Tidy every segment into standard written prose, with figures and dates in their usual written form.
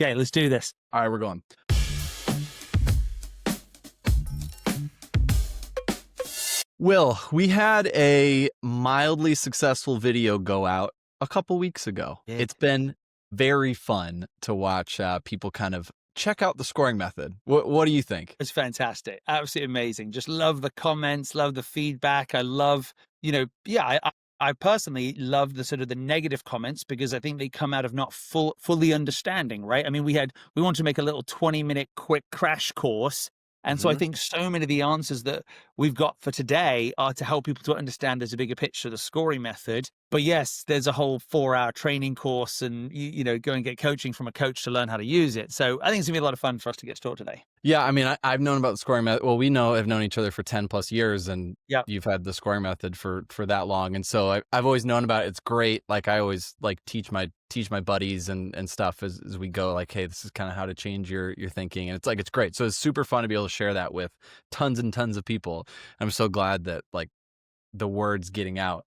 Okay, let's do this. All right, we're going. Will, we had a mildly successful video go out a couple weeks ago. It's been very fun to watch people kind of check out the scoring method. What do you think? It's fantastic. Absolutely amazing. Just love the comments, love the feedback. I love, I personally love the sort of the negative comments because I think they come out of not fully understanding, right? I mean, we want to make a little 20-minute quick crash course. And so I think so many of the answers that we've got for today are to help people to understand there's a bigger picture of the scoring method. But yes, there's a whole 4-hour training course and, go and get coaching from a coach to learn how to use it. So I think it's gonna be a lot of fun for us to get to talk today. Yeah, I mean, I've known about the scoring method. Well, have known each other for 10 plus years, and you've had the scoring method for that long. And so I've always known about it. It's great. Like I always teach my buddies and stuff as we go, like, hey, this is kind of how to change your thinking. And it's great. So it's super fun to be able to share that with tons and tons of people. I'm so glad that the word's getting out.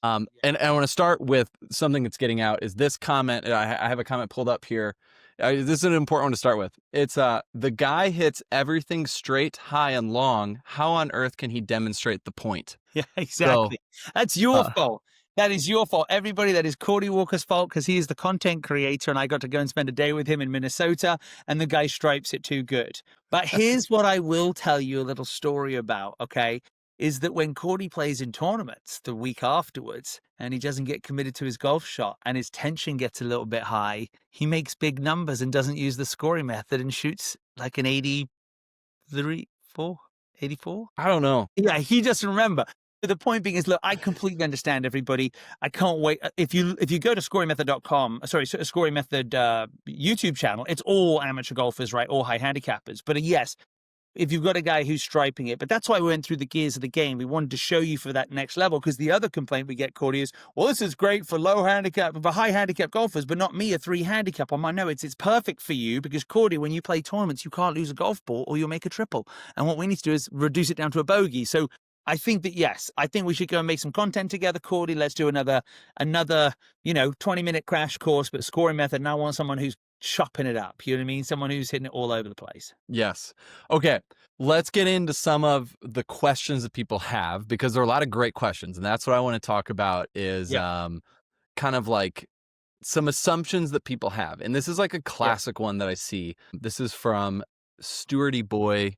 And I want to start with something that's getting out is this comment. I have a comment pulled up here. This is an important one to start with. It's the guy hits everything straight, high, and long. How on earth can he demonstrate the point? Yeah, exactly. So, that's your fault. That is your fault. Everybody, that is Cordy Walker's fault because he is the content creator and I got to go and spend a day with him in Minnesota and the guy stripes it too good. But here's what I will tell you a little story about, okay? Is that when Cordy plays in tournaments the week afterwards and he doesn't get committed to his golf shot and his tension gets a little bit high, he makes big numbers and doesn't use the scoring method and shoots like an 84? I don't know. Yeah, he doesn't remember. The point being is, look, I completely understand everybody. I can't wait. If you go to scoringmethod.com, scoring method YouTube channel, it's all amateur golfers, right? All high handicappers. But yes, if you've got a guy who's striping it, but that's why we went through the gears of the game. We wanted to show you for that next level because the other complaint we get, Cordy, is, well, this is great for low handicap, for high handicap golfers, but not me, a 3 handicap on my no. It's perfect for you because, Cordy, when you play tournaments, you can't lose a golf ball or you'll make a triple. And what we need to do is reduce it down to a bogey. So I think that, yes, I think we should go and make some content together, Cordy. Let's do another 20-minute crash course, but scoring method. And I want someone who's chopping it up. You know what I mean? Someone who's hitting it all over the place. Yes. Okay. Let's get into some of the questions that people have because there are a lot of great questions. And that's what I want to talk about is kind of like some assumptions that people have. And this is like a classic one that I see. This is from Stewarty Boy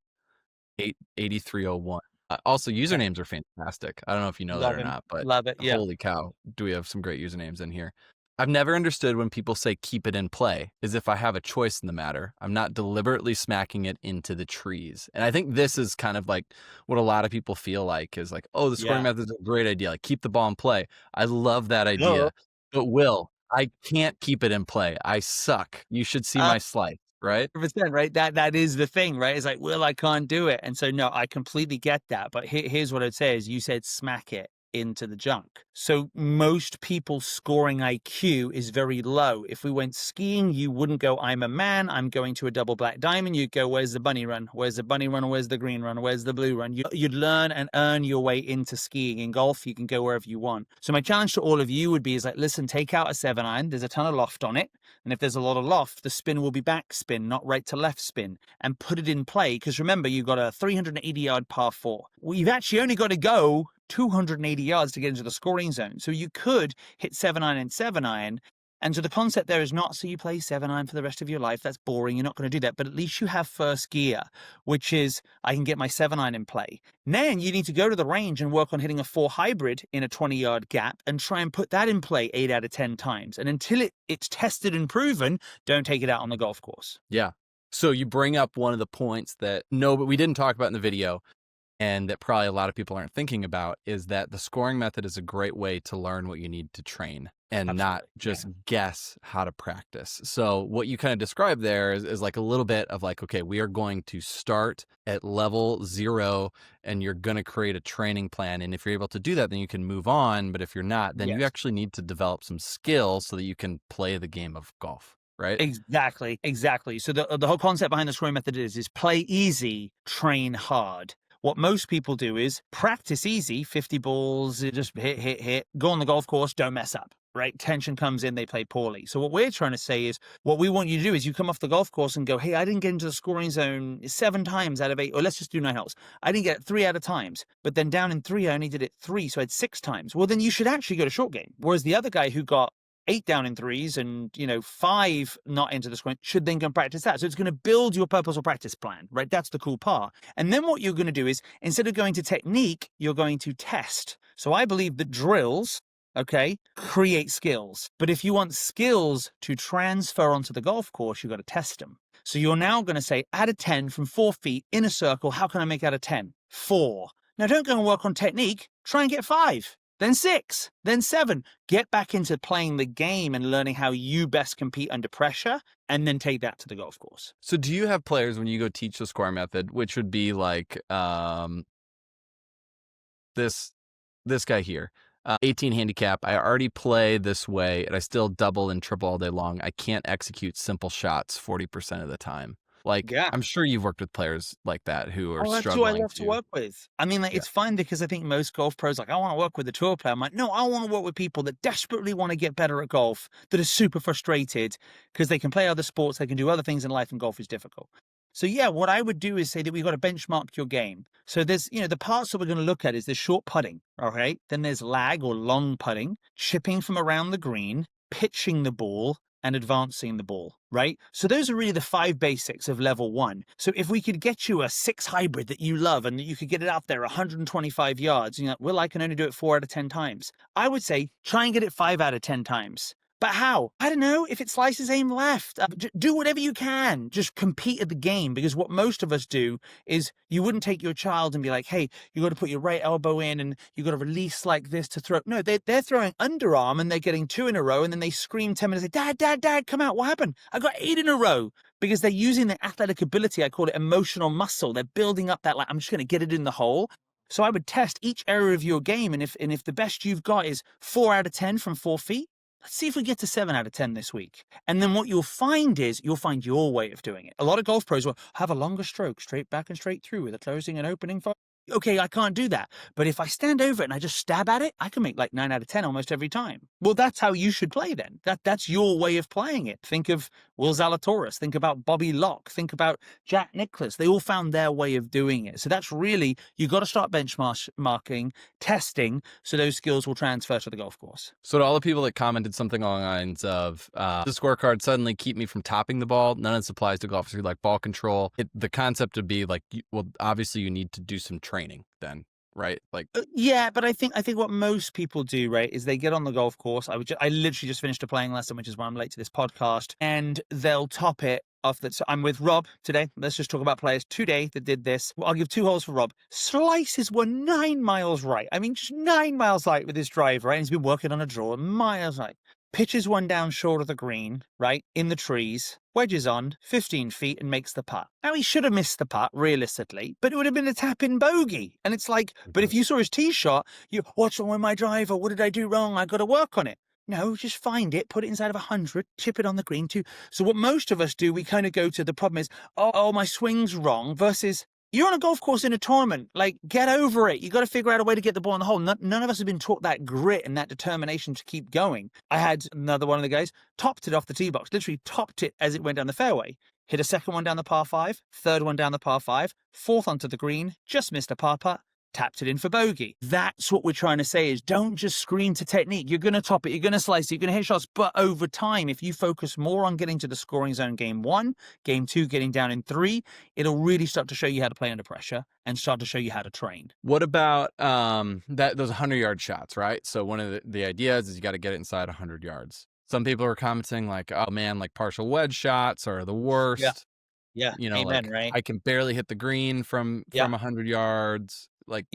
8301. Also, usernames are fantastic. I don't know if you know that or not, but love it. Yeah. Holy cow, do we have some great usernames in here. I've never understood when people say keep it in play, as if I have a choice in the matter. I'm not deliberately smacking it into the trees. And I think this is kind of like what a lot of people feel like is like, oh, the scoring method is a great idea. Like keep the ball in play. I love that idea. But Will, I can't keep it in play. I suck. You should see my slice. Right? 100%, right? That is the thing, right? It's like, well, I can't do it. And so, no, I completely get that. But here's what I'd say is you said smack it into the junk. So most people's scoring IQ is very low. If we went skiing, you wouldn't go, I'm a man, I'm going to a double black diamond. You'd go, where's the bunny run? Where's the bunny run? Where's the green run? Where's the blue run? You'd learn and earn your way into skiing. In golf, you can go wherever you want. So my challenge to all of you would be is like, listen, take out a 7-iron. There's a ton of loft on it. And if there's a lot of loft, the spin will be back spin, not right to left spin, and put it in play. Because remember, you've got a 380-yard par 4. Well, you've actually only got to go 280 yards to get into the scoring zone. So you could hit 7-iron and 7-iron. And so the concept there is not so you play 7-iron for the rest of your life. That's boring. You're not going to do that. But at least you have first gear, which is I can get my 7-iron in play. Then you need to go to the range and work on hitting a 4 hybrid in a 20-yard gap and try and put that in play 8 out of 10 times. And until it's tested and proven, don't take it out on the golf course. Yeah. So you bring up one of the points that but we didn't talk about in the video, and that probably a lot of people aren't thinking about, is that the scoring method is a great way to learn what you need to train and not just guess how to practice. So what you kind of described there is like a little bit of like, okay, we are going to start at level 0 and you're going to create a training plan. And if you're able to do that, then you can move on. But if you're not, then you actually need to develop some skills so that you can play the game of golf. Right? Exactly. So the whole concept behind the scoring method is play easy, train hard. What most people do is practice easy, 50 balls, just hit, go on the golf course, don't mess up, right? Tension comes in, they play poorly. So what we're trying to say is, what we want you to do is you come off the golf course and go, hey, I didn't get into the scoring zone 7 times out of 8, or let's just do 9 holes. I didn't get it 3 out of times, but then down in 3, I only did it 3, so I had 6 times. Well, then you should actually go to short game. Whereas the other guy who got 8 down in 3s and, 5 not into the scoring should then go and practice that. So it's going to build your purposeful practice plan, right? That's the cool part. And then what you're going to do is, instead of going to technique, you're going to test. So I believe that drills, okay, create skills. But if you want skills to transfer onto the golf course, you've got to test them. So you're now going to say, out of 10 from 4 feet in a circle, how can I make out of 10? 4. Now don't go and work on technique. Try and get 5, then 6, then 7. Get back into playing the game and learning how you best compete under pressure, and then take that to the golf course. So do you have players when you go teach the scoring method, which would be like this guy here, 18 handicap. I already play this way, and I still double and triple all day long. I can't execute simple shots 40% of the time. Like, Yeah. I'm sure you've worked with players like that who are That's struggling. who I love to work with. I mean, it's fine because I think most golf pros like, I want to work with a tour player. I'm like, no, I want to work with people that desperately want to get better at golf, that are super frustrated because they can play other sports, they can do other things in life, and golf is difficult. So yeah, what I would do is say that we've got to benchmark your game. So there's, the parts that we're going to look at is there's short putting, all right? Then there's lag or long putting, chipping from around the green, pitching the ball, and advancing the ball, right? So those are really the 5 basics of level 1. So if we could get you a 6 hybrid that you love and that you could get it out there 125 yards, well, I can only do it 4 out of 10 times. I would say try and get it 5 out of 10 times. But how? I don't know. If it slices, aim left. Do whatever you can. Just compete at the game, because what most of us do is you wouldn't take your child and be like, hey, you got to put your right elbow in and you got to release like this to throw. No, they're throwing underarm and they're getting 2 in a row, and then they scream 10 minutes, Dad, Dad, Dad, come out. What happened? I got 8 in a row. Because they're using their athletic ability. I call it emotional muscle. They're building up that, like, I'm just going to get it in the hole. So I would test each area of your game. And if the best you've got is 4 out of 10 from 4 feet, let's see if we get to 7 out of 10 this week. And then what you'll find is you'll find your way of doing it. A lot of golf pros will have a longer stroke, straight back and straight through with a closing and opening. Okay, I can't do that. But if I stand over it and I just stab at it, I can make like 9 out of 10 almost every time. Well, that's how you should play then. That's your way of playing it. Think of Will Zalatoris. Think about Bobby Locke. Think about Jack Nicklaus. They all found their way of doing it. So that's really, you got to start benchmarking, testing, so those skills will transfer to the golf course. So to all the people that commented something along the lines of, the scorecard suddenly keep me from topping the ball, none of this applies to golfers who like ball control. The concept would be like, well, obviously you need to do some training then, right? Like, yeah, but I think what most people do, right, is they get on the golf course. I literally just finished a playing lesson, which is why I'm late to this podcast, and they'll top it off that. So I'm with Rob today. Let's just talk about players today that did this. Well, I'll give 2 holes for Rob. Slices were 9 miles right. I mean, just 9 miles right with his drive, right? And he's been working on a draw, miles right. Pitches one down short of the green, right, in the trees, wedges on, 15 feet, and makes the putt. Now, he should have missed the putt, realistically, but it would have been a tap-in bogey. And it's like, but if you saw his tee shot, what's wrong with my driver? What did I do wrong? I got to work on it. No, just find it, put it inside of 100, chip it on the green too. So what most of us do, we kind of go to the problem is, oh, my swing's wrong, versus you're on a golf course in a tournament. Like, get over it. You got to figure out a way to get the ball in the hole. None of us have been taught that grit and that determination to keep going. I had another one of the guys topped it off the tee box, literally topped it as it went down the fairway. Hit a second one down the par 5, third one down the par 5, fourth onto the green, just missed a par putt, tapped it in for bogey. That's what we're trying to say is, don't just scream to technique. You're going to top it, you're going to slice it, you're going to hit shots. But over time, if you focus more on getting to the scoring zone game 1, game 2, getting down in 3, it'll really start to show you how to play under pressure and start to show you how to train. What about those 100-yard shots, right? So one of the ideas is you got to get it inside 100 yards. Some people are commenting like, oh man, like partial wedge shots are the worst. Yeah. Amen, like, right? I can barely hit the green from 100 yards. Like,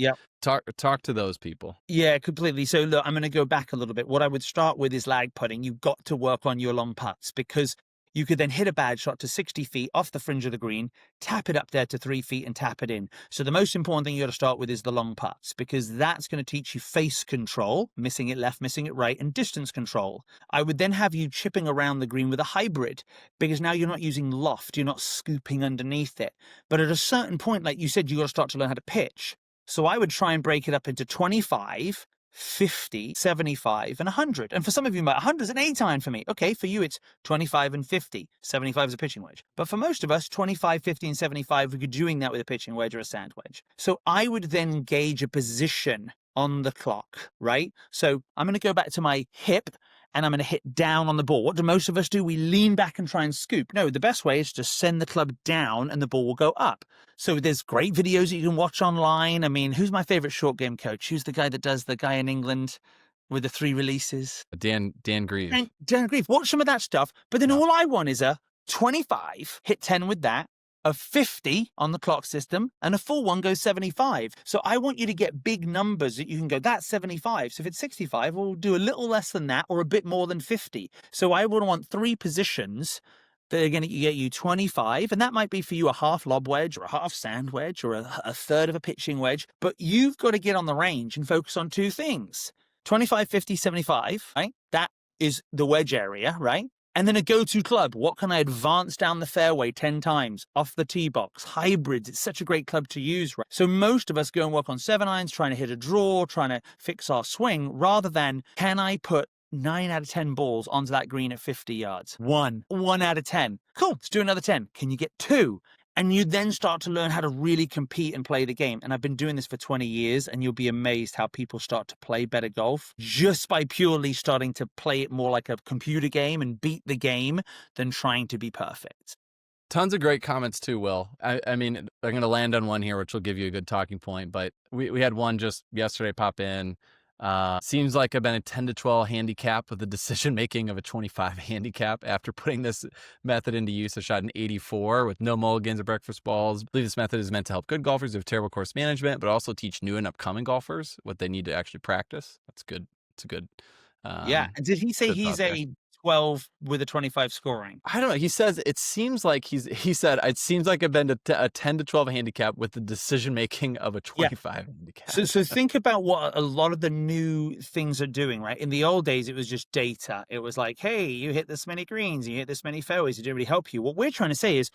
talk to those people. Yeah, completely. So look, I'm going to go back a little bit. What I would start with is lag putting. You've got to work on your long putts, because you could then hit a bad shot to 60 feet off the fringe of the green, tap it up there to 3 feet and tap it in. So the most important thing you got to start with is the long putts, because that's going to teach you face control, missing it left, missing it right, and distance control. I would then have you chipping around the green with a hybrid, because now you're not using loft, you're not scooping underneath it. But at a certain point, like you said, you got to start to learn how to pitch. So I would try and break it up into 25, 50, 75, and 100. And for some of you, 100 is an 8-iron for me. Okay, for you, it's 25 and 50. 75 is a pitching wedge. But for most of us, 25, 50, and 75, we could doing that with a pitching wedge or a sand wedge. So I would then gauge a position on the clock, right? So I'm going to go back to my hip and I'm going to hit down on the ball. What do most of us do? We lean back and try and scoop. No, the best way is to send the club down and the ball will go up. So there's great videos that you can watch online. I mean, who's my favorite short game coach? Who's the guy that does the guy in England with the 3 releases? Dan Grieve. Dan Grieve. Watch some of that stuff. But then all I want is a 25, hit 10 with that, a 50 on the clock system, and a full one goes 75. So I want you to get big numbers that you can go, that's 75. So if it's 65, we'll do a little less than that or a bit more than 50. So I would want 3 positions that are going to get you 25, and that might be for you a half lob wedge or a half sand wedge or a third of a pitching wedge. But you've got to get on the range and focus on 2 things. 25, 50, 75, right? That is the wedge area, right? And then a go-to club. What can I advance down the fairway 10 times? Off the tee box. Hybrids. It's such a great club to use, right? So most of us go and work on 7-irons, trying to hit a draw, trying to fix our swing, rather than, can I put 9 out of 10 balls onto that green at 50 yards? 1 out of 10. Cool. Let's do another 10. Can you get 2? And you then start to learn how to really compete and play the game. And I've been doing this for 20 years, and you'll be amazed how people start to play better golf just by purely starting to play it more like a computer game and beat the game than trying to be perfect. Tons of great comments too, Will. I mean, I'm going to land on one here, which will give you a good talking point. But we had one just yesterday pop in. Seems like I've been a 10 to 12 handicap with the decision making of a 25 handicap. After putting this method into use, I shot an 84 with no mulligans or breakfast balls. I believe this method is meant to help good golfers who have terrible course management, but also teach new and upcoming golfers what they need to actually practice. That's good. It's a good. Yeah. And did he say he's a 12 with a 25 scoring? I don't know. He says it seems like he said it seems like I've been a 10 to 12 handicap with the decision making of a 25 handicap. So think about what a lot of the new things are doing, right? In the old days, it was just data. It was like, hey, you hit this many greens, you hit this many fairways. It didn't really help you. What we're trying to say is,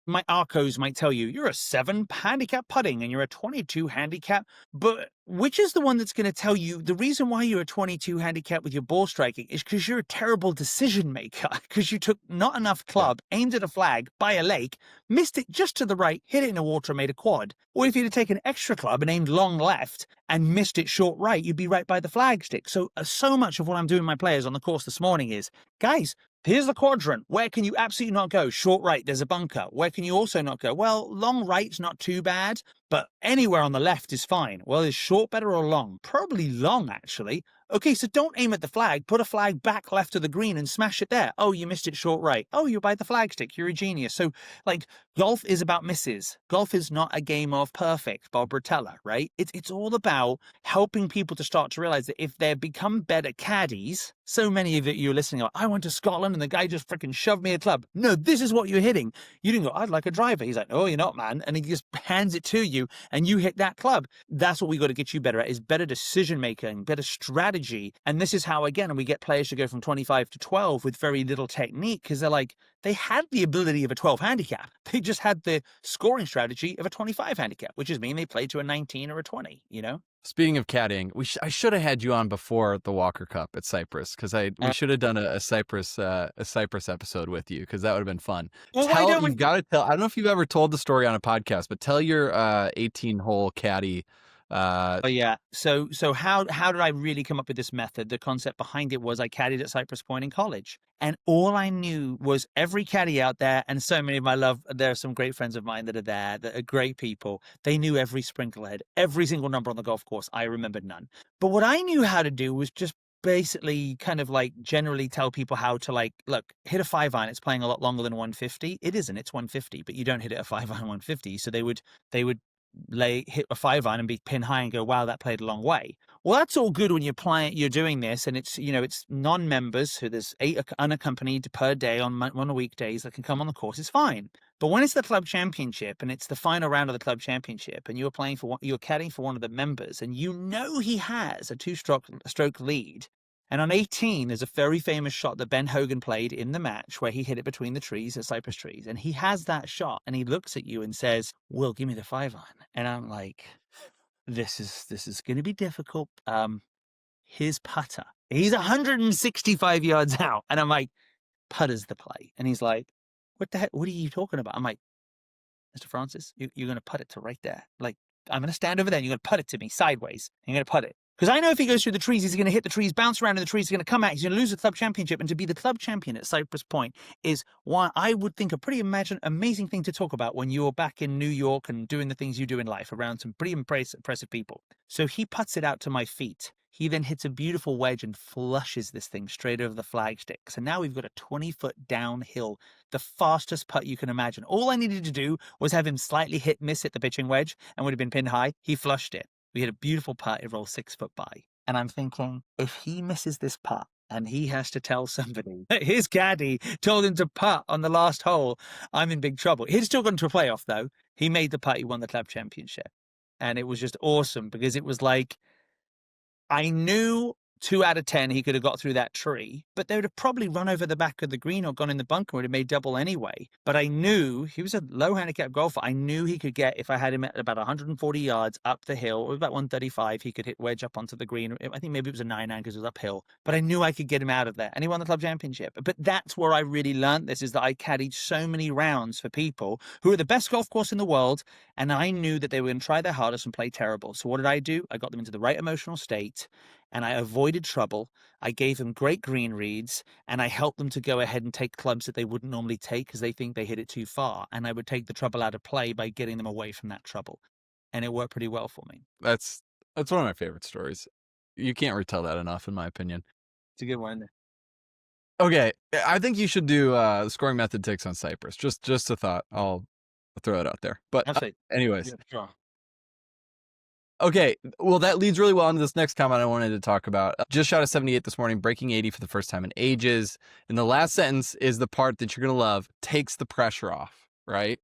my arcos might tell you you're a 7 handicap putting and you're a 22 handicap, but which is the one that's going to tell you the reason why you're a 22 handicap with your ball striking is because you're a terrible decision maker, because you took not enough club, aimed at a flag by a lake, missed it just to the right, hit it in the water, made a quad. Or if you'd have taken extra club and aimed long left and missed it short right, you'd be right by the flagstick. So much of what I'm doing with my players on the course this morning is, guys, here's the quadrant. Where can you absolutely not go? Short right, there's a bunker. Where can you also not go? Well, long right's not too bad, but anywhere on the left is fine. Well, is short better or long? Probably long, actually. Okay, so don't aim at the flag. Put a flag back left of the green and smash it there. Oh, you missed it short right. Oh, you're by the flagstick. You're a genius. So, golf is about misses. Golf is not a game of perfect, Bob Rotella, right? It's all about helping people to start to realize that if they become better caddies, so many of you are listening are, I went to Scotland and the guy just freaking shoved me a club. No, this is what you're hitting. You didn't go, I'd like a driver. He's like, no, you're not, man. And he just hands it to you and you hit that club. That's what we got to get you better at, is better decision making, better strategy. And this is how, again, we get players to go from 25 to 12 with very little technique, because they're like, they had the ability of a 12 handicap. They just had the scoring strategy of a 25 handicap, which is mean they played to a 19 or a 20, you know? Speaking of caddying, I should have had you on before the Walker Cup at Cyprus, because we should have done a Cyprus episode with you, because that would have been fun. Well, you've got to tell. I don't know if you've ever told the story on a podcast, but tell your 18-hole caddy. Yeah. So how did I really come up with this method? The concept behind it was I caddied at Cypress Point in college, and all I knew was every caddy out there, and so many of there are some great friends of mine that are there, that are great people. They knew every sprinkle head, every single number on the golf course. I remembered none. But what I knew how to do was just basically kind of generally tell people how to look, hit a 5-iron. It's playing a lot longer than 150. It isn't. It's 150, but you don't hit it a 5-iron 150. So they would hit a 5-iron and be pin high and go, wow, that played a long way. Well, that's all good when you're doing this, and it's non-members, so there's 8 unaccompanied per day on the weekdays that can come on the course. It's fine. But when it's the club championship and it's the final round of the club championship, and you're caddying for one of the members, and he has a 2-stroke lead. And on 18, there's a very famous shot that Ben Hogan played in the match where he hit it between the trees, the cypress trees. And he has that shot and he looks at you and says, Will, give me the 5-iron. And I'm like, this is going to be difficult. his putter. He's 165 yards out. And I'm like, putter's the play. And he's like, what the heck? What are you talking about? I'm like, Mr. Francis, you're going to put it to right there. Like, I'm going to stand over there and you're going to put it to me sideways. You're going to put it. Because I know if he goes through the trees, he's going to hit the trees, bounce around in the trees, he's going to come out, he's going to lose the club championship. And to be the club champion at Cypress Point is why I would think a pretty amazing thing to talk about when you're back in New York and doing the things you do in life around some pretty impressive people. So he puts it out to my feet. He then hits a beautiful wedge and flushes this thing straight over the flagstick. So now we've got a 20-foot downhill, the fastest putt you can imagine. All I needed to do was have him slightly miss hit the pitching wedge and would have been pinned high. He flushed it. We had a beautiful putt. It rolled 6 foot by. And I'm thinking, if he misses this putt and he has to tell somebody that his caddy told him to putt on the last hole, I'm in big trouble. He'd still gone to a playoff, though. He made the putt. He won the club championship. And it was just awesome because it was like, I knew 2 out of 10 he could have got through that tree, but they would have probably run over the back of the green or gone in the bunker, would have made double anyway. But I knew he was a low handicap golfer. I knew he could get, if I had him at about 140 yards up the hill, or about 135, he could hit wedge up onto the green. I think maybe it was a 9-9 because it was uphill, but I knew I could get him out of there, and he won the club championship. But that's where I really learned this, is that I caddied so many rounds for people who are the best golf course in the world, and I knew that they were going to try their hardest and play terrible. So what did I do? I got them into the right emotional state, and I avoided trouble. I gave them great green reads, and I helped them to go ahead and take clubs that they wouldn't normally take because they think they hit it too far. And I would take the trouble out of play by getting them away from that trouble. And it worked pretty well for me. That's one of my favorite stories. You can't retell that enough, in my opinion. It's a good one. Okay, I think you should do the scoring method takes on Cypress. Just a thought. I'll throw it out there. But anyways. Yeah, sure. Okay, well, that leads really well into this next comment I wanted to talk about. Just shot a 78 this morning, breaking 80 for the first time in ages. And the last sentence is the part that you're going to love, takes the pressure off, right?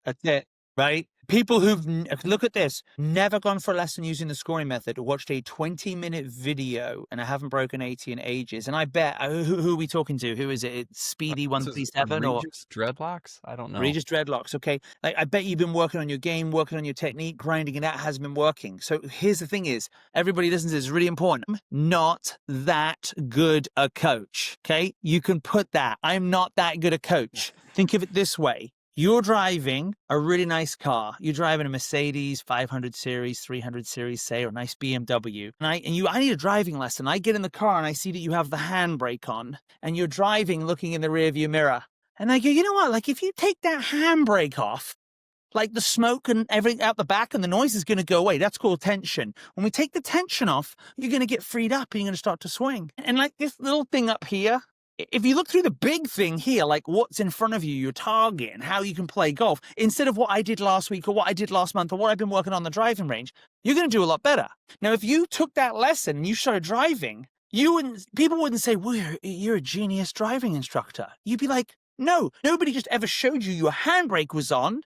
That's it, right? People who've, look at this, never gone for a lesson using the scoring method, watched a 20-minute video, and I haven't broken 80 in ages. And I bet, who are we talking to? Who is it? It's Speedy 137 or Regis Dreadlocks? I don't know. Regis Dreadlocks, okay. Like, I bet you've been working on your game, working on your technique, grinding, and that hasn't been working. So here's the thing is, everybody listens to this, is really important. I'm not that good a coach, okay? You can put that. I'm not that good a coach. Think of it this way. You're driving a really nice car. You're driving a Mercedes 500 series, 300 series, say, or a nice BMW. And I need a driving lesson. I get in the car and I see that you have the handbrake on and you're driving looking in the rearview mirror. And I go, you know what? Like, if you take that handbrake off, like the smoke and everything out the back and the noise is going to go away. That's called tension. When we take the tension off, you're going to get freed up and you're going to start to swing. And like this little thing up here, if you look through the big thing here, like what's in front of you, your target, and how you can play golf, instead of what I did last week or what I did last month or what I've been working on the driving range, you're going to do a lot better. Now, if you took that lesson and you started driving, people wouldn't say, well, you're a genius driving instructor. You'd be like, no, nobody just ever showed you your handbrake was on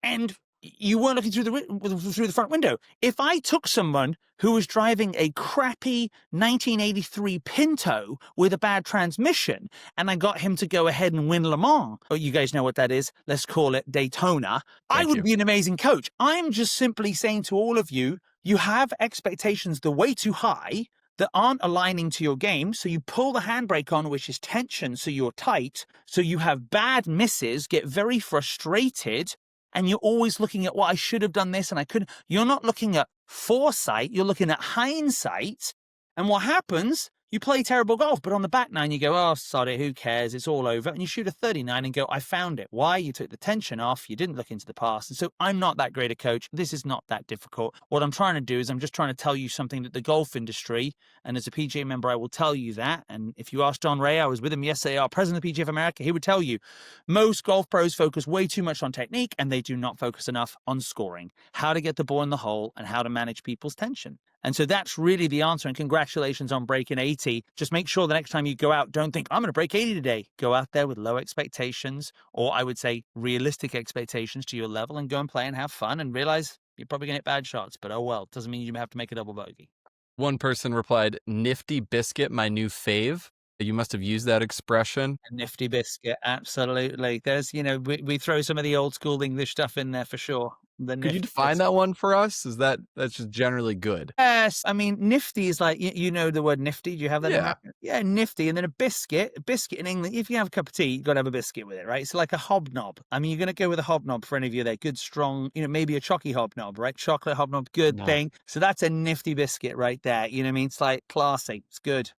and you weren't looking through the front window. If I took someone who was driving a crappy 1983 Pinto with a bad transmission and I got him to go ahead and win Le Mans, oh, you guys know what that is, let's call it Daytona, I would be an amazing coach. I'm just simply saying to all of you, you have expectations the way too high that aren't aligning to your game, so you pull the handbrake on, which is tension, so you're tight, so you have bad misses, get very frustrated, and you're always looking at, well, I should have done this and I couldn't. You're not looking at foresight, you're looking at hindsight. And what happens? You play terrible golf, but on the back nine, you go, oh, sorry, who cares? It's all over. And you shoot a 39 and go, I found it. Why? You took the tension off. You didn't look into the past. And so I'm not that great a coach. This is not that difficult. What I'm trying to do is I'm just trying to tell you something that the golf industry, and as a PGA member, I will tell you that. And if you ask Don Ray, I was with him yesterday, our president of the PGA of America, he would tell you most golf pros focus way too much on technique and they do not focus enough on scoring, how to get the ball in the hole and how to manage people's tension. And so that's really the answer. And congratulations on breaking 80. Just make sure the next time you go out, don't think, I'm going to break 80 today. Go out there with low expectations, or I would say realistic expectations to your level, and go and play and have fun and realize you're probably going to hit bad shots. But oh well, doesn't mean you have to make a double bogey. One person replied, Nifty Biscuit, my new fave. You must have used that expression. A nifty biscuit, absolutely. There's, we throw some of the old school English stuff in there for sure. The Could you nifty define biscuit. that one for us? That's just generally good? Yes, I mean, nifty is like, you know the word nifty. Do you have that in Yeah. America? Yeah, nifty. And then a biscuit in England, if you have a cup of tea, you've got to have a biscuit with it, right? So like a hobnob. I mean, you're going to go with a hobnob for any of you there. Good, strong, maybe a chalky hobnob, right? Chocolate hobnob, good No. thing. So that's a nifty biscuit right there. You know what I mean? It's like classy. It's good.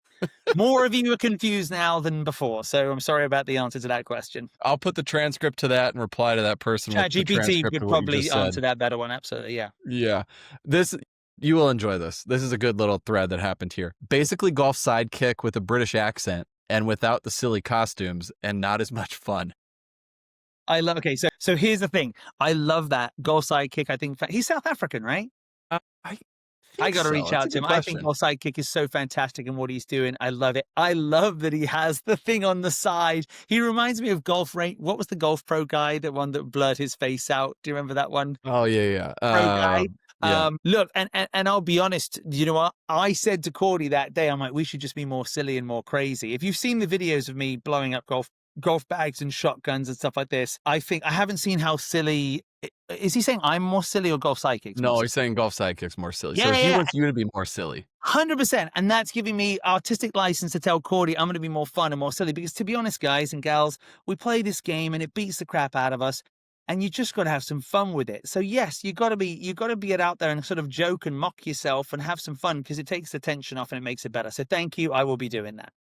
More of you are confused now than before. So I'm sorry about the answer to that question. I'll put the transcript to that and reply to that person with the ChatGPT transcript would of what you probably just said. answer that better one. Absolutely. Yeah. Yeah. You will enjoy this. This is a good little thread that happened here. Basically, golf sidekick with a British accent and without the silly costumes and not as much fun. Okay, so here's the thing. I love that golf sidekick. I think he's South African, right? I got to reach out to him. I think golf sidekick is so fantastic in what he's doing. I love it. I love that he has the thing on the side. He reminds me of Golf Range. What was the Golf Pro guy, the one that blurred his face out? Do you remember that one? Oh yeah. Pro guy. Yeah. Look, and I'll be honest, you know what? I said to Cordy that day, I'm like, we should just be more silly and more crazy. If you've seen the videos of me blowing up golf bags and shotguns and stuff like this, I haven't seen how silly. Is he saying I'm more silly or golf sidekicks? No, he's saying golf sidekick's more silly. Yeah, so he wants you to be more silly. 100%. And that's giving me artistic license to tell Cordy I'm going to be more fun and more silly. Because to be honest, guys and gals, we play this game and it beats the crap out of us. And you just got to have some fun with it. So yes, you got to be out there and sort of joke and mock yourself and have some fun because it takes the tension off and it makes it better. So thank you. I will be doing that.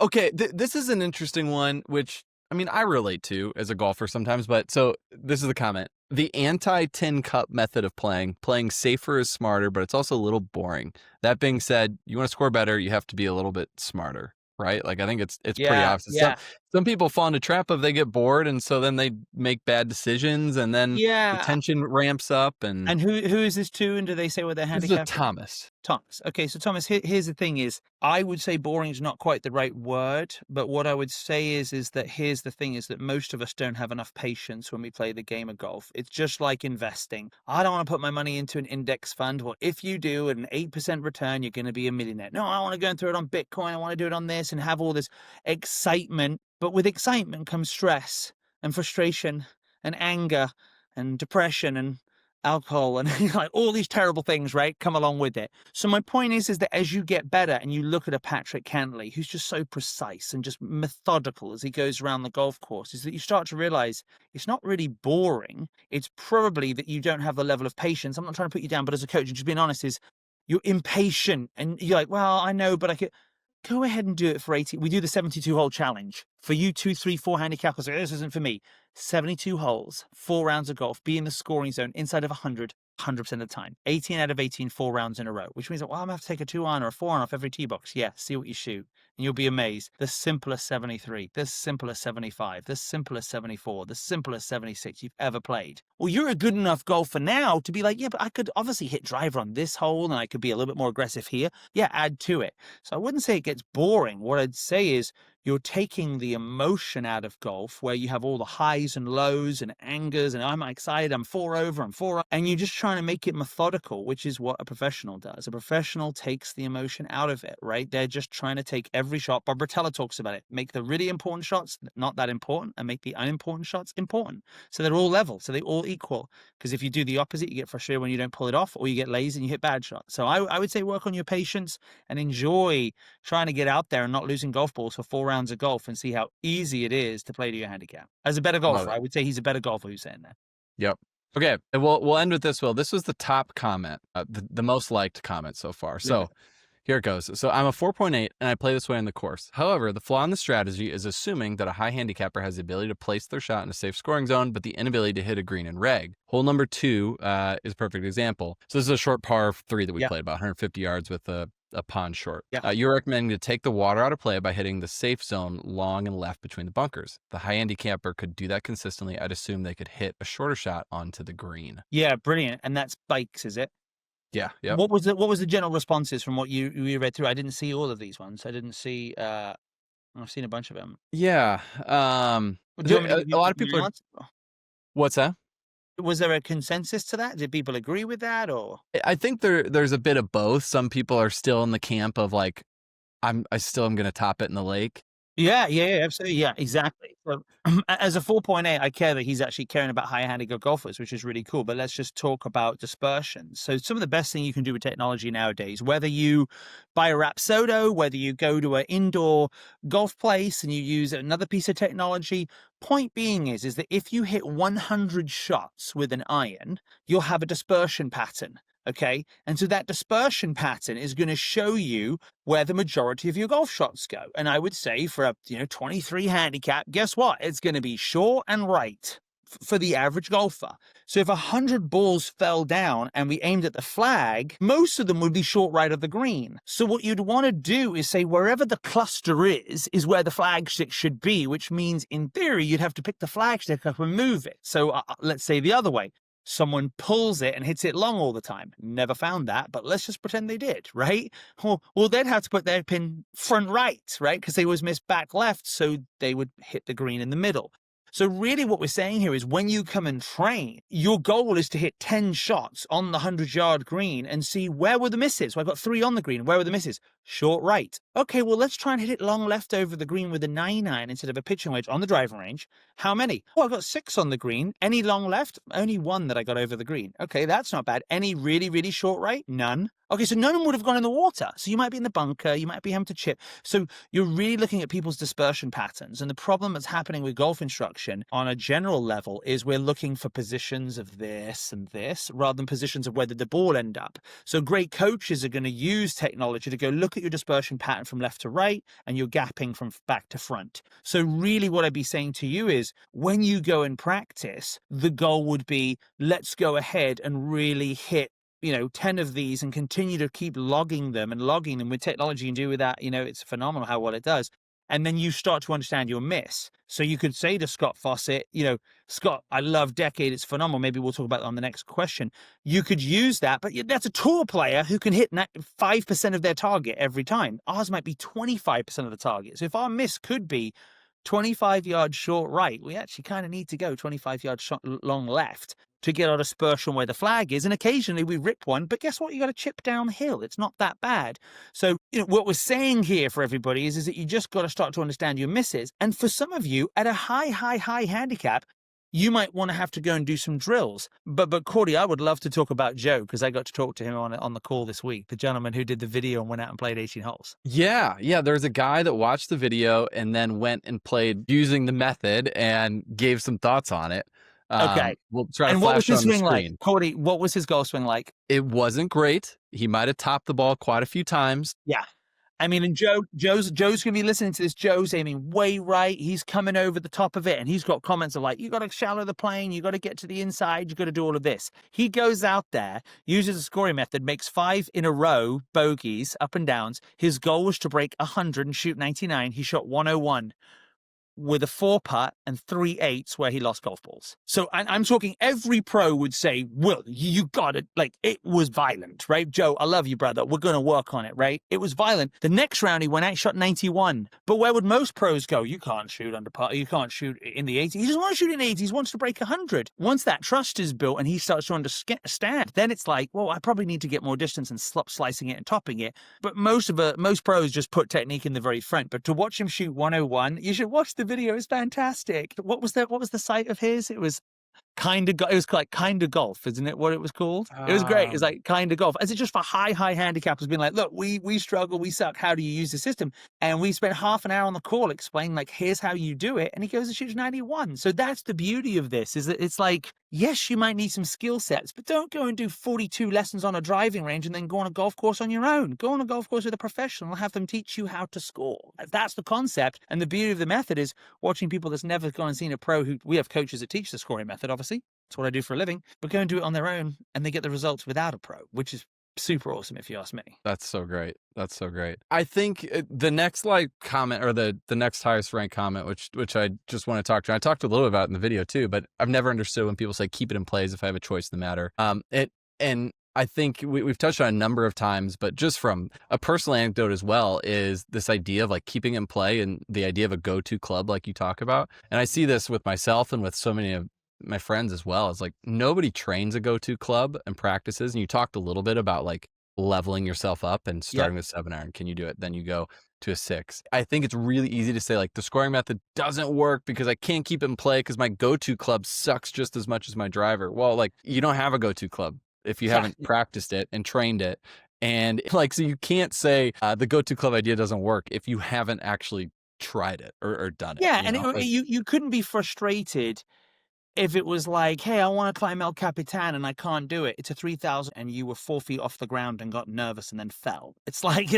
Okay, this is an interesting one, which I mean, I relate to as a golfer sometimes, but so this is the comment. The anti-tin cup method of playing safer is smarter, but it's also a little boring. That being said, you want to score better, you have to be a little bit smarter, right? Like I think it's pretty obvious. Yeah. Some people fall into trap of they get bored and so then they make bad decisions and then the tension ramps up. And who is this to? And do they say what their handicap is? Thomas. Okay, so Thomas, here's the thing is, I would say boring is not quite the right word, but what I would say is that here's the thing is that most of us don't have enough patience when we play the game of golf. It's just like investing. I don't want to put my money into an index fund. Well, if you do an 8% return, you're going to be a millionaire. No, I want to go and throw it on Bitcoin. I want to do it on this and have all this excitement. But with excitement comes stress and frustration and anger and depression and alcohol and like all these terrible things, right, come along with it. So my point is that as you get better and you look at a Patrick Cantley, who's just so precise and just methodical as he goes around the golf course, is that you start to realize it's not really boring. It's probably that you don't have the level of patience. I'm not trying to put you down, but as a coach, just being honest, is you're impatient and you're like, well, I know, but I could go ahead and do it for 80. We do the 72 hole challenge for you, 2, 3, 4 handicappers. This isn't for me. 72 holes, 4 rounds of golf, be in the scoring zone inside of 100% of the time. 18 out of 18, 4 rounds in a row, which means that, well, I'm going to have to take a 2 on or a 4 on off every tee box. Yeah, see what you shoot. And you'll be amazed. The simplest 73, the simplest 75, the simplest 74, the simplest 76 you've ever played. Well, you're a good enough golfer now to be like, yeah, but I could obviously hit driver on this hole and I could be a little bit more aggressive here. Yeah, add to it. So I wouldn't say it gets boring. What I'd say is you're taking the emotion out of golf where you have all the highs and lows and angers and I'm excited, I'm 4 over, I'm 4 up, and you're just trying to make it methodical, which is what a professional does. A professional takes the emotion out of it, right? They're just trying to take every shot. Bob Rotella talks about it. Make the really important shots not that important and make the unimportant shots important. So they're all level. So they all equal. Because if you do the opposite, you get frustrated when you don't pull it off or you get lazy and you hit bad shots. So I would say work on your patience and enjoy trying to get out there and not losing golf balls for 4 rounds of golf and see how easy it is to play to your handicap. As a better golfer, I would say he's a better golfer who's saying that. Yep. Okay, and we'll end with this. Will, this was the top comment, the most liked comment so far. So here it goes. So I'm a 4.8 and I play this way in the course. However, the flaw in the strategy is assuming that a high handicapper has the ability to place their shot in a safe scoring zone, but the inability to hit a green and reg. Hole number 2 is a perfect example. So this is a short par 3 that we played, about 150 yards with a pond short. You're recommending to take the water out of play by hitting the safe zone long and left between the bunkers. The high handicapper could do that consistently. I'd assume they could hit a shorter shot onto the green. Yeah, brilliant. And that's bikes, is it? Yeah. Yep. What was the general responses from what you read through? I didn't see all of these ones. I didn't see. I've seen a bunch of them. Yeah. A lot of people are. What's that? Was there a consensus to that? Did people agree with that, or? I think there's a bit of both. Some people are still in the camp of like, I still am going to top it in the lake. Yeah, absolutely. Yeah, exactly. So, as a 4.8, I care that he's actually caring about higher handicap golfers, which is really cool. But let's just talk about dispersion. So, some of the best thing you can do with technology nowadays, whether you buy a Rapsodo, whether you go to an indoor golf place and you use another piece of technology, point being is that if you hit 100 shots with an iron, you'll have a dispersion pattern. Okay. And so that dispersion pattern is going to show you where the majority of your golf shots go. And I would say for a 23 handicap, guess what? It's going to be short and right for the average golfer. So if 100 balls fell down and we aimed at the flag, most of them would be short right of the green. So what you'd want to do is say wherever the cluster is where the flagstick should be, which means in theory you'd have to pick the flagstick up and move it. So let's say the other way. Someone pulls it and hits it long all the time. Never found that, but let's just pretend they did, right? Well, they'd have to put their pin front right, right? Because they always miss back left, so they would hit the green in the middle. So really what we're saying here is when you come and train, your goal is to hit 10 shots on the 100-yard green and see where were the misses. So I've got 3 on the green. Where were the misses? Short right. Okay, well, let's try and hit it long left over the green with a 9-iron instead of a pitching wedge on the driving range. How many? Oh, I've got 6 on the green. Any long left? Only 1 that I got over the green. Okay, that's not bad. Any really, really short right? None. Okay, so none of them would have gone in the water. So you might be in the bunker, you might be having to chip. So you're really looking at people's dispersion patterns. And the problem that's happening with golf instruction on a general level is we're looking for positions of this and this rather than positions of where did the ball end up. So great coaches are going to use technology to go look at your dispersion pattern from left to right and your gapping from back to front. So really what I'd be saying to you is when you go and practice, the goal would be let's go ahead and really hit 10 of these and continue to keep logging them with technology and do with that. It's phenomenal how well it does. And then you start to understand your miss. So you could say to Scott Fawcett, Scott, I love Decade. It's phenomenal. Maybe we'll talk about that on the next question. You could use that, but that's a tour player who can hit 5% of their target every time. Ours might be 25% of the target. So if our miss could be 25 yards short right, we actually kind of need to go 25 yards long left to get our dispersion where the flag is. And occasionally we rip one, but guess what? You got to chip downhill. It's not that bad. So, what we're saying here for everybody is that you just got to start to understand your misses. And for some of you at a high handicap, you might want to have to go and do some drills. But Cordy, I would love to talk about Joe because I got to talk to him on the call this week, the gentleman who did the video and went out and played 18 holes. Yeah. There's a guy that watched the video and then went and played using the method and gave some thoughts on it. Okay. We'll try to and what was flash his on the swing screen. like? Cordy, what was his golf swing like? It wasn't great. He might have topped the ball quite a few times. Yeah. I mean, and Joe's going to be listening to this. Joe's aiming way right. He's coming over the top of it. And he's got comments of like, you got to shallow the plane. You got to get to the inside. You got to do all of this. He goes out there, uses a scoring method, makes 5 in a row, bogeys, up and downs. His goal was to break 100 and shoot 99. He shot 101. With a 4-putt and 3 8s where he lost golf balls. So I'm talking every pro would say, Will, you got it. Like, it was violent, right? Joe, I love you, brother. We're going to work on it, right? It was violent. The next round he went out, shot 91. But where would most pros go? You can't shoot under putt. You can't shoot in the 80s. He doesn't want to shoot in the 80s. He wants to break 100. Once that trust is built and he starts to understand, then it's like, well, I probably need to get more distance and slicing it and topping it. But most pros just put technique in the very front. But to watch him shoot 101, you should watch the video. Is fantastic. What was the site of his? It was like Kind of Golf, isn't it? What it was called? It was great. It was like Kind of Golf. Is it just for high handicappers being like, look, we struggle, we suck. How do you use the system? And we spent half an hour on the call explaining like, here's how you do it. And he goes and shoots 91. So that's the beauty of this, is that it's like, yes, you might need some skill sets, but don't go and do 42 lessons on a driving range and then go on a golf course on your own. Go on a golf course with a professional and have them teach you how to score. That's the concept. And the beauty of the method is watching people that's never gone and seen a pro we have coaches that teach the scoring method, obviously. That's what I do for a living, but go and do it on their own and they get the results without a pro, which is super awesome if you ask me. That's so great. That's so great. I think the next comment or the next highest ranked comment, which I just want to talk to, I talked a little bit about in the video too, but I've never understood when people say keep it in play as if I have a choice in the matter. And I think we've touched on a number of times, but just from a personal anecdote as well, is this idea of like keeping in play and the idea of a go-to club like you talk about. And I see this with myself and with so many of my friends as well. It's like nobody trains a go-to club and practices. And you talked a little bit about like leveling yourself up and Yep. starting with 7-iron. Can you do it? Then you go to a 6. I think it's really easy to say, like, the scoring method doesn't work because I can't keep it in play because my go-to club sucks just as much as my driver. Well, like, you don't have a go-to club if you haven't practiced it and trained it. And like, so you can't say the go-to club idea doesn't work if you haven't actually tried it or done it. Yeah, You and know, like, you couldn't be frustrated if it was like, "Hey, I wanna climb El Capitan and I can't do it. It's a 3,000," and you were 4 feet off the ground and got nervous and then fell. It's like,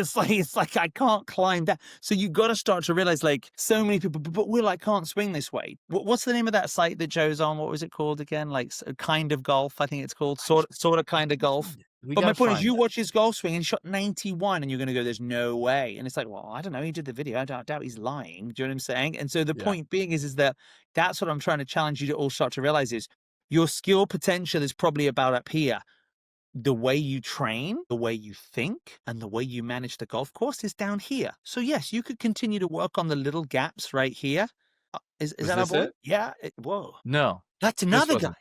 I can't climb that. So you gotta start to realize, like, so many people, "But Will, I can't swing this way." What's the name of that site that Joe's on? What was it called again? Like, Kind of Golf, I think it's called. Sorta Kinda Golf. we But my gotta point is, find you it. watch his golf swing and he shot 91, and you're gonna go, "There's no way." And it's like, "Well, I don't know. He did the video. I doubt he's lying." Do you know what I'm saying? And so the Yeah. point being is that that's what I'm trying to challenge you to all start to realize is your skill potential is probably about up here. The way you train, the way you think, and the way you manage the golf course is down here. So yes, you could continue to work on the little gaps right here. Is Was that our this boy? it? Yeah. Whoa. No, That's this another guy. wasn't.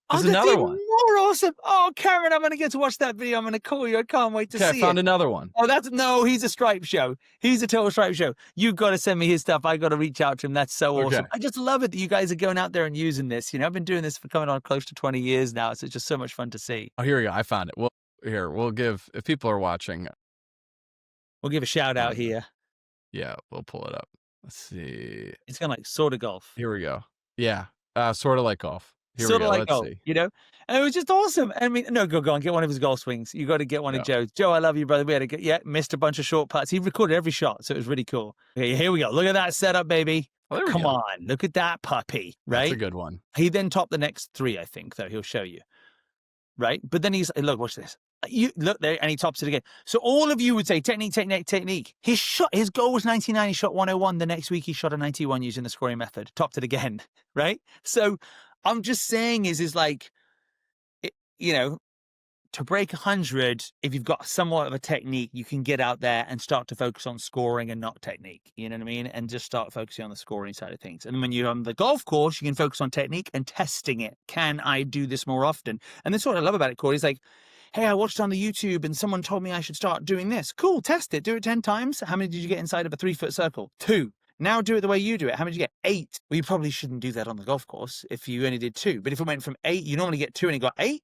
Oh, There's that's another even one. more awesome. Oh, Cameron, I'm gonna get to watch that video. I'm gonna call you. I can't wait to Okay, I see it. found another one. Oh, no, he's a stripe show. He's a total stripe show. You got to send me his stuff. I got to reach out to him. That's so Okay. awesome. I just love it that you guys are going out there and using this. You know, I've been doing this for coming on close to 20 years now. So it's just so much fun to see. Oh, here we go. I found it. Well, here, we'll give, if people are watching, We'll give a shout out here. yeah, we'll pull it up. Let's see. It's kind of like sort of golf. Here we go. Yeah. Sort of like golf. Here Sort we of go. like Let's golf, see. you know? And it was just awesome. I mean, no, go on, get one of his golf swings. You got to get one of Yeah. Joe's. Joe, I love you, brother. We had missed a bunch of short putts. He recorded every shot, so it was really cool. Okay, here we go. Look at that setup, baby. Oh, there we Come go. on, look at that puppy, right? That's a good one. He then topped the next 3, I think, though. He'll show you, right? But then he's, look, watch this. You look there, and he tops it again. So all of you would say technique, technique, technique. His goal was 99. He shot 101. The next week he shot a 91 using the scoring method. Topped it again, right? So I'm just saying is like, you know, to break 100, if you've got somewhat of a technique, you can get out there and start to focus on scoring and not technique. You know what I mean? And just start focusing on the scoring side of things. And when you're on the golf course, you can focus on technique and testing it. Can I do this more often? And that's what I love about it, Corey. It's like, hey, I watched on the YouTube and someone told me I should start doing this. Cool, test it. Do it 10 times. How many did you get inside of a 3-foot circle? 2. Now do it the way you do it. How many did you get? 8. Well, you probably shouldn't do that on the golf course if you only did 2. But if it went from 8, you normally get 2 and you got 8.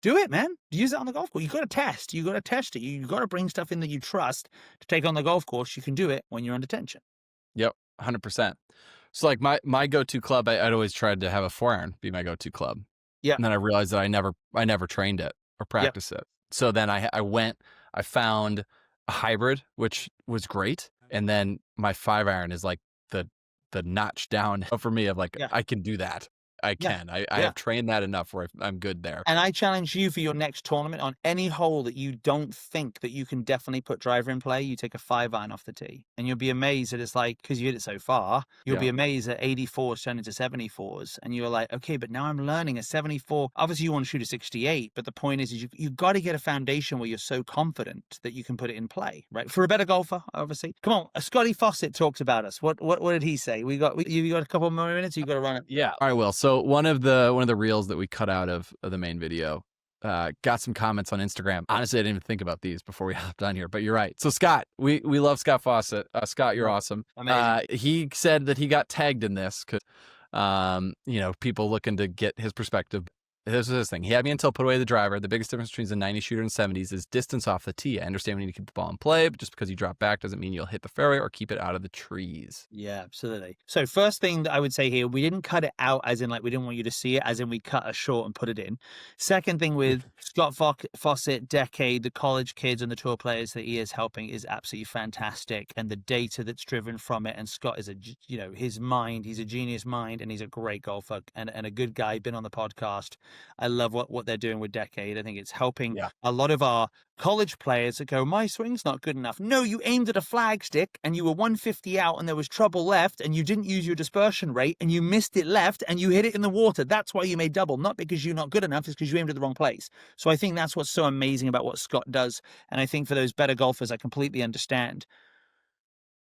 Do it, man. Use it on the golf course. You got to test. You got to test it. You got to bring stuff in that you trust to take on the golf course. You can do it when you're under tension. Yep, 100%. So like my go-to club, I'd always tried to have a 4-iron be my go-to club. Yeah. And then I realized that I never trained it or practiced it. So then I found a hybrid, which was great. And then my 5-iron is like the notch down for me of like, I can do that. I can. I have trained that enough where I'm good there. And I challenge you for your next tournament on any hole that you don't think that you can definitely put driver in play, you take a 5-iron off the tee. And you'll be amazed that it's like, because you hit it so far, you'll be amazed that 84s turn into 74s. And you're like, okay, but now I'm learning a 74. Obviously, you want to shoot a 68. But the point is you've got to get a foundation where you're so confident that you can put it in play, right? For a better golfer, obviously. Come on, Scotty Fawcett talked about us. What did he say? You got a couple more minutes? You got to run it. Yeah. All right, Will. So one of the reels that we cut out of the main video got some comments on Instagram. Honestly, I didn't even think about these before we hopped on here, but you're right. So Scott, we love Scott Fawcett. Scott, you're awesome. He said that he got tagged in this because, people looking to get his perspective. This was his thing. He had me until put away the driver. The biggest difference between the 90 shooter and 70s is distance off the tee. I understand we need to keep the ball in play, but just because you drop back doesn't mean you'll hit the fairway or keep it out of the trees. Yeah, absolutely. So first thing that I would say here, we didn't cut it out as in like we didn't want you to see it, as in we cut a short and put it in. Second thing with Scott Fawcett, Decade, the college kids and the tour players that he is helping is absolutely fantastic. And the data that's driven from it. And Scott is his mind, he's a genius mind and he's a great golfer and a good guy, been on the podcast. I love what they're doing with Decade. I think it's helping a lot of our college players that go, my swing's not good enough. No, you aimed at a flagstick and you were 150 out and there was trouble left and you didn't use your dispersion rate and you missed it left and you hit it in the water. That's why you made double, not because you're not good enough, it's because you aimed at the wrong place. So I think that's what's so amazing about what Scott does. And I think for those better golfers, I completely understand.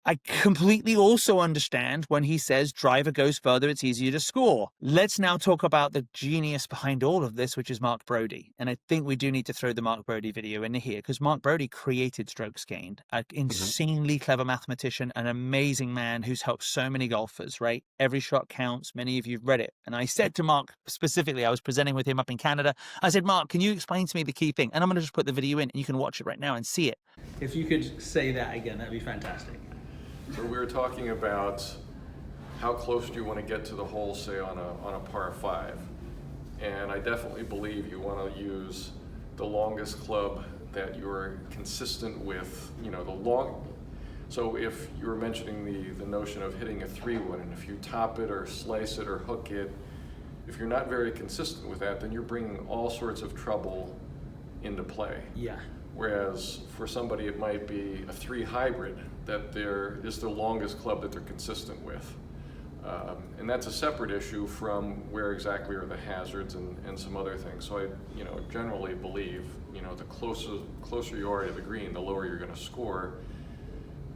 I completely also understand when he says driver goes further, it's easier to score. Let's now talk about the genius behind all of this, which is Mark Brody. And I think we do need to throw the Mark Brody video in here because Mark Brody created strokes gained, an insanely clever mathematician, an amazing man who's helped so many golfers, right? Every shot counts. Many of you have read it. And I said to Mark specifically, I was presenting with him up in Canada. I said, Mark, can you explain to me the key thing? And I'm going to just put the video in and you can watch it right now and see it. If you could say that again, that'd be fantastic. So we were talking about how close do you want to get to the hole, say on a par 5, and I definitely believe you want to use the longest club that you're consistent with. You know, so if you were mentioning the notion of hitting a 3-wood, and if you top it or slice it or hook it, if you're not very consistent with that, then you're bringing all sorts of trouble into play. Yeah. Whereas for somebody it might be a 3 hybrid that there is the longest club that they're consistent with. And that's a separate issue from where exactly are the hazards and some other things. So I generally believe the closer you are to the green, the lower you're going to score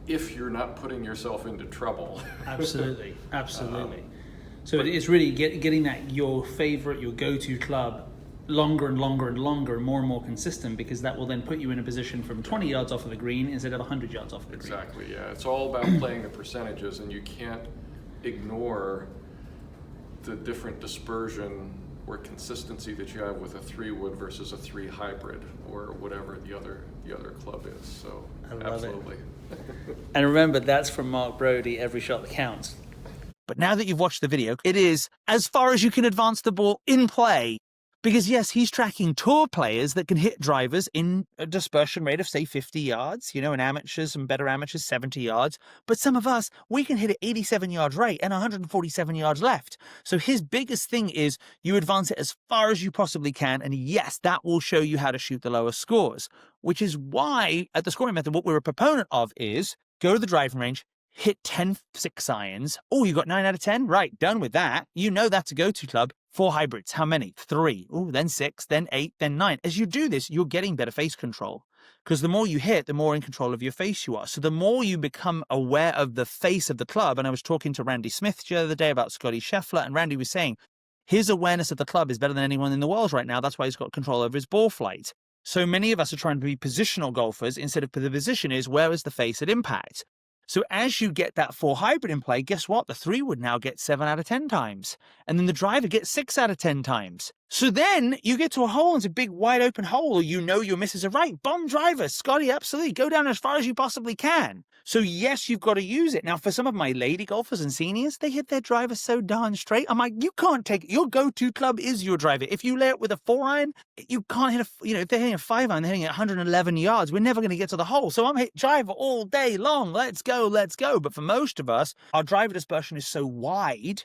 if you're not putting yourself into trouble. Absolutely, absolutely. So it's really getting that your favorite, your go-to club longer and longer and longer and more consistent, because that will then put you in a position from 20 yards off of the green instead of 100 yards off of the green. Exactly, yeah. It's all about playing the percentages, and you can't ignore the different dispersion or consistency that you have with a 3-wood versus a 3 hybrid or whatever the other club is. So I love absolutely. And remember, that's from Mark Brody, every shot that counts. But now that you've watched the video, it is as far as you can advance the ball in play. Because yes, he's tracking tour players that can hit drivers in a dispersion rate of, say, 50 yards, and amateurs and better amateurs, 70 yards. But some of us, we can hit it 87 yards right and 147 yards left. So his biggest thing is you advance it as far as you possibly can. And yes, that will show you how to shoot the lower scores, which is why at the scoring method, what we're a proponent of is go to the driving range, hit 10 6 irons. Oh, you got 9 out of 10? Right, done with that. That's a go-to club. 4 hybrids. How many? 3. Oh, then 6, then 8, then 9. As you do this, you're getting better face control. Because the more you hit, the more in control of your face you are. So the more you become aware of the face of the club, and I was talking to Randy Smith the other day about Scotty Scheffler, and Randy was saying his awareness of the club is better than anyone in the world right now. That's why he's got control over his ball flight. So many of us are trying to be positional golfers instead of the position is where is the face at impact. So as you get that 4 hybrid in play, guess what? The 3 would now get 7 out of 10 times. And then the driver gets 6 out of 10 times. So then you get to a hole, and it's a big wide open hole. Your misses are right. Bomb driver, Scotty, absolutely. Go down as far as you possibly can. So yes, you've got to use it. Now, for some of my lady golfers and seniors, they hit their driver so darn straight. I'm like, you can't take it. Your go-to club is your driver. If you lay it with a 4-iron, you can't hit if they're hitting a 5-iron, they're hitting at 111 yards. We're never going to get to the hole. So I'm hitting driver all day long. Let's go. But for most of us, our driver dispersion is so wide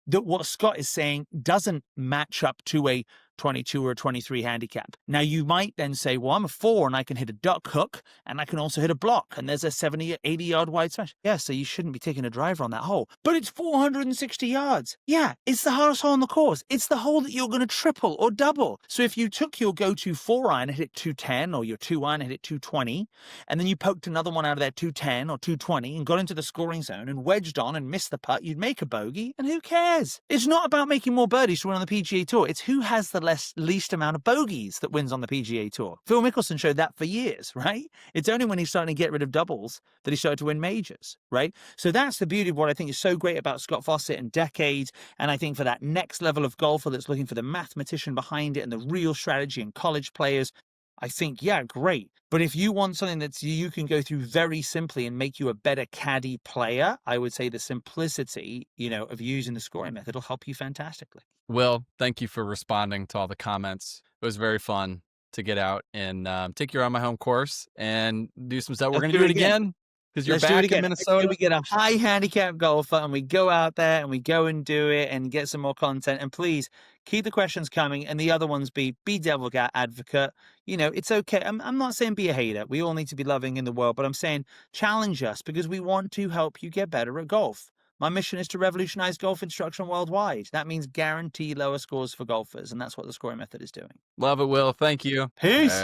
that what Scott is saying doesn't match up to a 22 or a 23 handicap. Now, you might then say, well, I'm a 4 and I can hit a duck hook and I can also hit a block and there's a 70, 80 yard wide smash. Yeah, so you shouldn't be taking a driver on that hole. But it's 460 yards. Yeah, it's the hardest hole on the course. It's the hole that you're going to triple or double. So if you took your go-to 4-iron and hit 210 or your 2-iron and hit 220, and then you poked another one out of there 210 or 220 and got into the scoring zone and wedged on and missed the putt, you'd make a bogey, and who cares? It's not about making more birdies to win on the PGA Tour. It's who has the least amount of bogeys that wins on the PGA Tour. Phil Mickelson showed that for years, right? It's only when he's starting to get rid of doubles that he started to win majors, right? So that's the beauty of what I think is so great about Scott Fawcett and decades. And I think for that next level of golfer that's looking for the mathematician behind it and the real strategy and college players, I think, yeah, great. But if you want something that you can go through very simply and make you a better caddy player, I would say the simplicity, of using the scoring method will help you fantastically. Will, thank you for responding to all the comments. It was very fun to get out and take you around my home course and do some stuff. We're going to do it again because you're back in Minnesota. We get a high handicap golfer and we go out there and we go and do it and get some more content. And please keep the questions coming. And the other ones be devil advocate. It's okay. I'm not saying be a hater. We all need to be loving in the world, but I'm saying challenge us because we want to help you get better at golf. My mission is to revolutionize golf instruction worldwide. That means guarantee lower scores for golfers, and that's what the scoring method is doing. Love it, Will. Thank you. Peace.